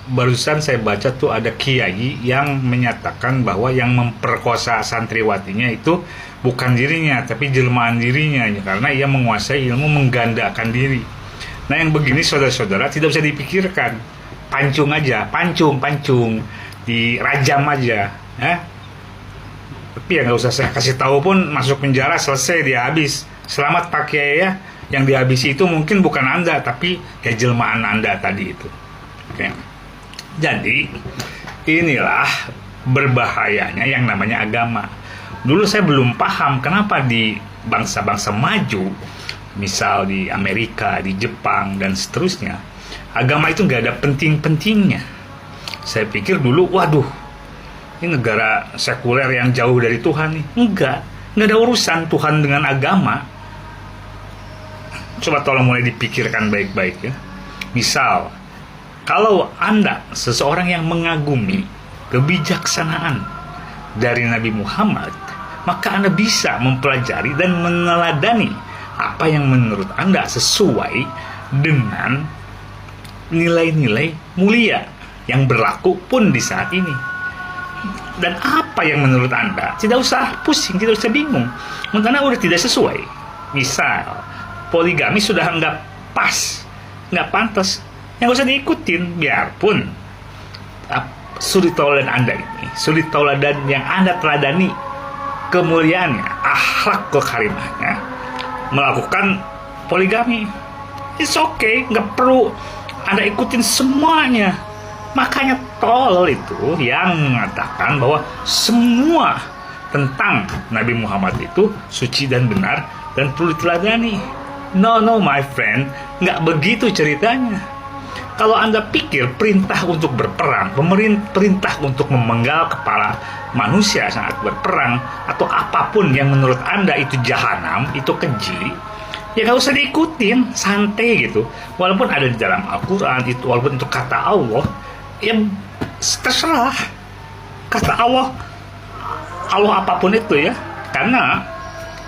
barusan saya baca tuh ada kiai yang menyatakan bahwa yang memperkosa santriwatinya itu bukan dirinya tapi jelmaan dirinya, karena ia menguasai ilmu menggandakan diri. Nah yang begini saudara-saudara tidak usah dipikirkan, pancung aja, pancung dirajam aja, tapi ya nggak usah saya kasih tahu pun, masuk penjara selesai, dia habis. Selamat pakai ya, yang dihabisi itu mungkin bukan Anda tapi ya jelmaan Anda tadi itu. Oke. Jadi inilah berbahayanya yang namanya agama. Dulu saya belum paham kenapa di bangsa-bangsa maju, misal di Amerika, di Jepang dan seterusnya, agama itu nggak ada penting-pentingnya. Saya pikir dulu, waduh, ini negara sekuler yang jauh dari Tuhan nih. Nggak ada urusan Tuhan dengan agama. Coba tolong mulai dipikirkan baik-baik ya. Misal, kalau Anda seseorang yang mengagumi kebijaksanaan dari Nabi Muhammad, maka Anda bisa mempelajari dan meneladani apa yang menurut Anda sesuai dengan nilai-nilai mulia yang berlaku pun di saat ini. Dan apa yang menurut Anda tidak usah pusing, tidak usah bingung, menurut Anda udah tidak sesuai. Misal poligami sudah nggak pas, nggak pantas, yang usah diikutin. Biarpun suri tauladan Anda ini, suri tauladan yang Anda teladani kemuliaannya, akhlak kekarimahnya, melakukan poligami, it's okay, nggak perlu Anda ikutin semuanya. Makanya tolol itu yang mengatakan bahwa semua tentang Nabi Muhammad itu suci dan benar dan perlu diteladani. No my friend, nggak begitu ceritanya. Kalau Anda pikir perintah untuk berperang, perintah untuk memenggal kepala manusia saat berperang, atau apapun yang menurut Anda itu jahanam, itu keji, ya nggak usah diikutin, santai gitu. Walaupun ada di dalam Al-Quran itu, walaupun itu kata Allah, ya terserah kata Allah apapun itu ya. Karena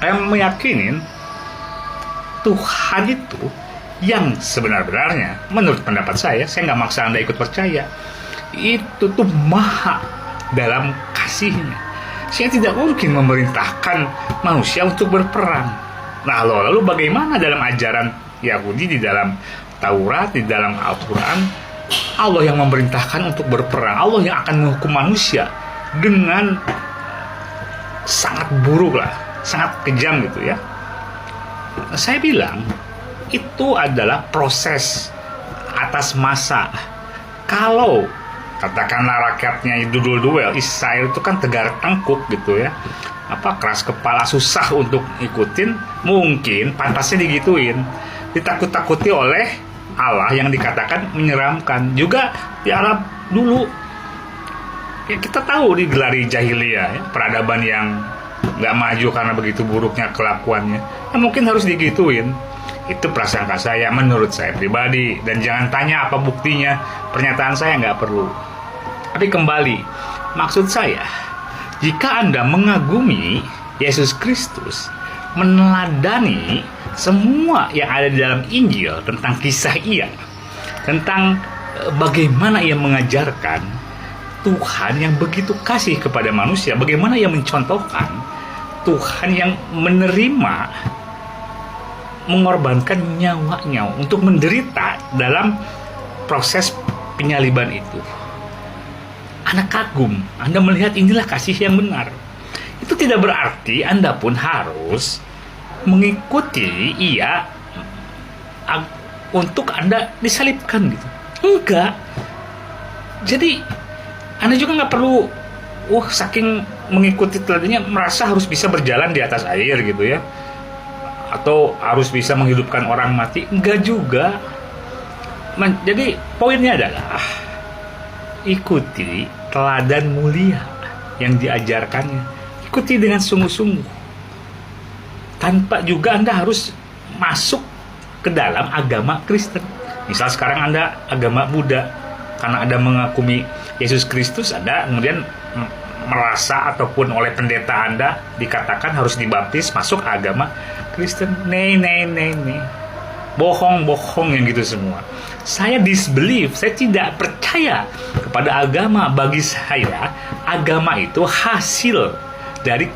saya meyakinin Tuhan itu yang sebenar-benarnya, menurut pendapat saya nggak maksa Anda ikut percaya, itu tuh maha dalam kasihnya. Saya tidak mungkin memerintahkan manusia untuk berperang. Nah lalu bagaimana dalam ajaran Yahudi, di dalam Taurat, di dalam Al-Quran, Allah yang memerintahkan untuk berperang, Allah yang akan menghukum manusia dengan sangat buruk lah, sangat kejam gitu ya. Saya bilang itu adalah proses atas masa. Kalau katakanlah rakyatnya dudul duel, Israel itu kan tegar tengkuk gitu ya, keras kepala, susah untuk ikutin, mungkin pantasnya digituin, ditakut-takuti oleh Allah yang dikatakan menyeramkan. Juga di Arab dulu ya, kita tahu digelari jahiliyah ya, peradaban yang nggak maju karena begitu buruknya kelakuannya, ya mungkin harus digituin. Itu prasangka saya, menurut saya pribadi, dan jangan tanya apa buktinya, pernyataan saya nggak perlu. Tapi kembali, maksud saya, jika Anda mengagumi Yesus Kristus, meneladani semua yang ada di dalam Injil tentang kisah ia, tentang bagaimana ia mengajarkan Tuhan yang begitu kasih kepada manusia, bagaimana ia mencontohkan Tuhan yang menerima, mengorbankan nyawanya untuk menderita dalam proses penyaliban itu. Anda kagum, Anda melihat inilah kasih yang benar. Itu tidak berarti Anda pun harus mengikuti ia untuk Anda disalibkan gitu. Enggak. Jadi Anda juga nggak perlu saking mengikuti teladannya merasa harus bisa berjalan di atas air gitu ya, atau harus bisa menghidupkan orang mati. Enggak juga. Jadi poinnya adalah ikuti teladan mulia yang diajarkannya, ikuti dengan sungguh-sungguh, tanpa juga Anda harus masuk ke dalam agama Kristen. Misal sekarang Anda agama Buddha, karena Anda mengakumi Yesus Kristus, Anda kemudian merasa ataupun oleh pendeta Anda dikatakan harus dibaptis masuk agama Kristen. Nih. bohong-bohong yang gitu semua. Saya disbelief, saya tidak percaya kepada agama. Bagi saya, agama itu hasil dari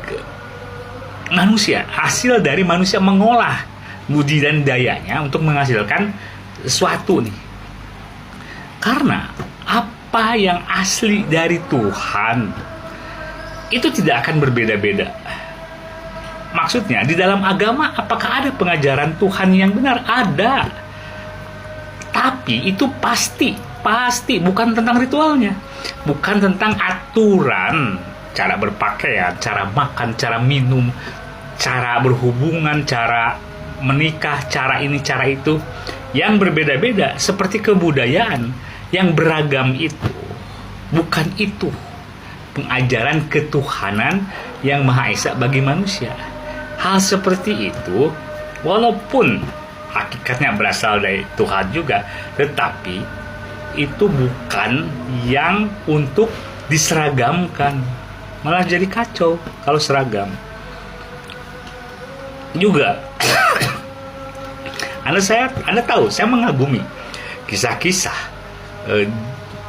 manusia, hasil dari manusia mengolah budi dan dayanya untuk menghasilkan sesuatu nih. Karena apa yang asli dari Tuhan itu tidak akan berbeda-beda. Maksudnya, di dalam agama apakah ada pengajaran Tuhan yang benar? Ada. Tapi itu pasti bukan tentang ritualnya, bukan tentang aturan, cara berpakaian, cara makan, cara minum, cara berhubungan, cara menikah, cara ini, cara itu yang berbeda-beda seperti kebudayaan yang beragam itu. Bukan itu pengajaran ketuhanan yang Maha Esa bagi manusia. Hal seperti itu walaupun hakikatnya berasal dari Tuhan juga, tetapi itu bukan yang untuk diseragamkan. Malah jadi kacau kalau seragam. Juga Anda tahu, saya mengagumi kisah-kisah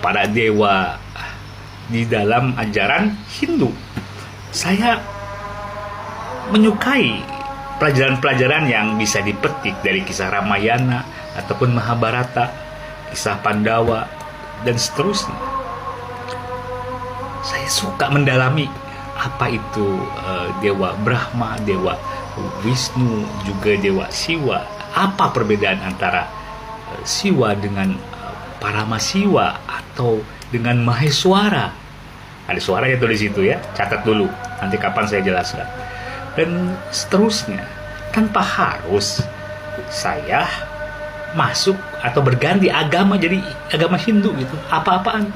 para dewa di dalam ajaran Hindu. Saya menyukai pelajaran-pelajaran yang bisa dipetik dari kisah Ramayana ataupun Mahabharata, kisah Pandawa, dan seterusnya. Saya suka mendalami apa itu Dewa Brahma, Dewa Wisnu, juga Dewa Siwa. Apa perbedaan antara Siwa dengan Paramasiwa atau dengan Maheswara? Ada suaranya tuh di situ ya, catat dulu. Nanti kapan saya jelaskan. Dan seterusnya, tanpa harus saya masuk atau berganti agama jadi agama Hindu gitu, apa-apaan.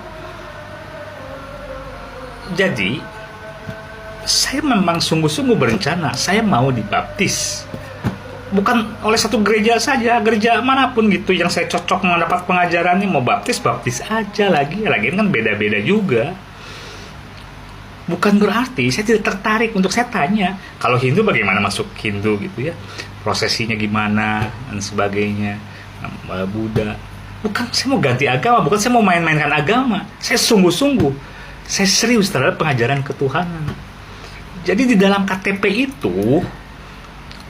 Jadi saya memang sungguh-sungguh berencana saya mau dibaptis, bukan oleh satu gereja saja, gereja manapun gitu yang saya cocok mendapat pengajarannya. Mau baptis aja, lagi kan beda-beda juga. Bukan berarti saya tidak tertarik untuk, saya tanya, kalau Hindu bagaimana masuk Hindu gitu ya, prosesinya gimana dan sebagainya. Buddha, bukan saya mau ganti agama, bukan saya mau main-mainkan agama. Saya sungguh-sungguh, saya serius terhadap pengajaran ketuhanan. Jadi di dalam KTP itu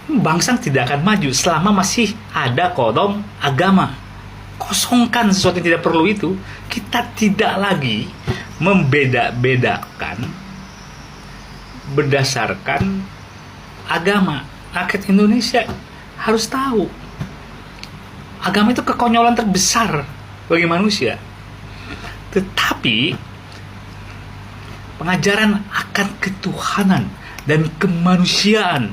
bangsa tidak akan maju selama masih ada kolom agama. Kosongkan sesuatu yang tidak perlu itu. Kita tidak lagi membeda-bedakan berdasarkan agama. Rakyat Indonesia harus tahu, agama itu kekonyolan terbesar bagi manusia. Tetapi pengajaran akan ketuhanan dan kemanusiaan,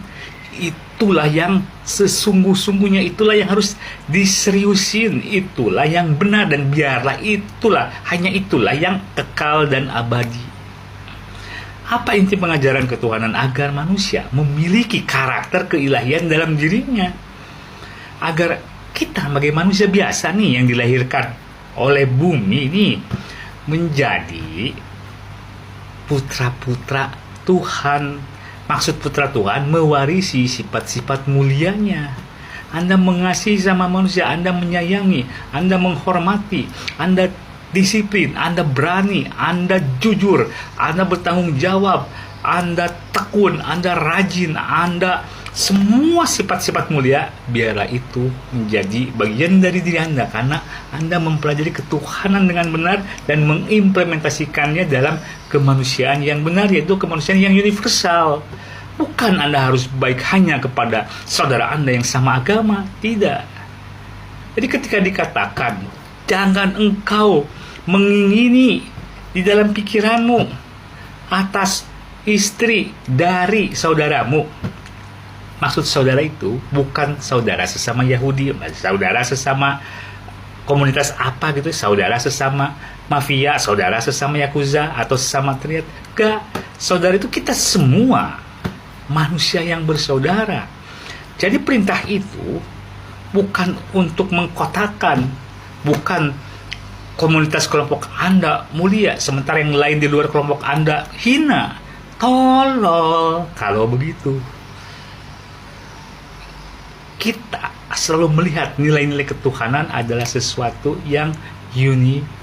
itulah yang sesungguh-sungguhnya, itulah yang harus diseriusin, itulah yang benar, dan biarlah hanya itulah yang kekal dan abadi. Apa inti pengajaran ketuhanan? Agar manusia memiliki karakter keilahian dalam dirinya. Agar kita sebagai manusia biasa nih yang dilahirkan oleh bumi ini menjadi putra-putra Tuhan. Maksud putra Tuhan mewarisi sifat-sifat mulianya. Anda mengasihi sama manusia, Anda menyayangi, Anda menghormati, Anda disiplin, Anda berani, Anda jujur, Anda bertanggung jawab, Anda tekun, Anda rajin, Anda semua sifat-sifat mulia, biarlah itu menjadi bagian dari diri Anda, karena Anda mempelajari ketuhanan dengan benar dan mengimplementasikannya dalam kemanusiaan yang benar, yaitu kemanusiaan yang universal. Bukan Anda harus baik hanya kepada saudara Anda yang sama agama, tidak. Jadi ketika dikatakan jangan engkau mengingini di dalam pikiranmu atas istri dari saudaramu, maksud saudara itu bukan saudara sesama Yahudi, saudara sesama komunitas apa gitu, saudara sesama mafia, saudara sesama Yakuza, atau sesama triad. Enggak, saudara itu kita semua manusia yang bersaudara. Jadi perintah itu bukan untuk mengkotakan, bukan komunitas kelompok Anda mulia sementara yang lain di luar kelompok Anda hina. Tolol kalau begitu. Kita selalu melihat nilai-nilai ketuhanan adalah sesuatu yang universal.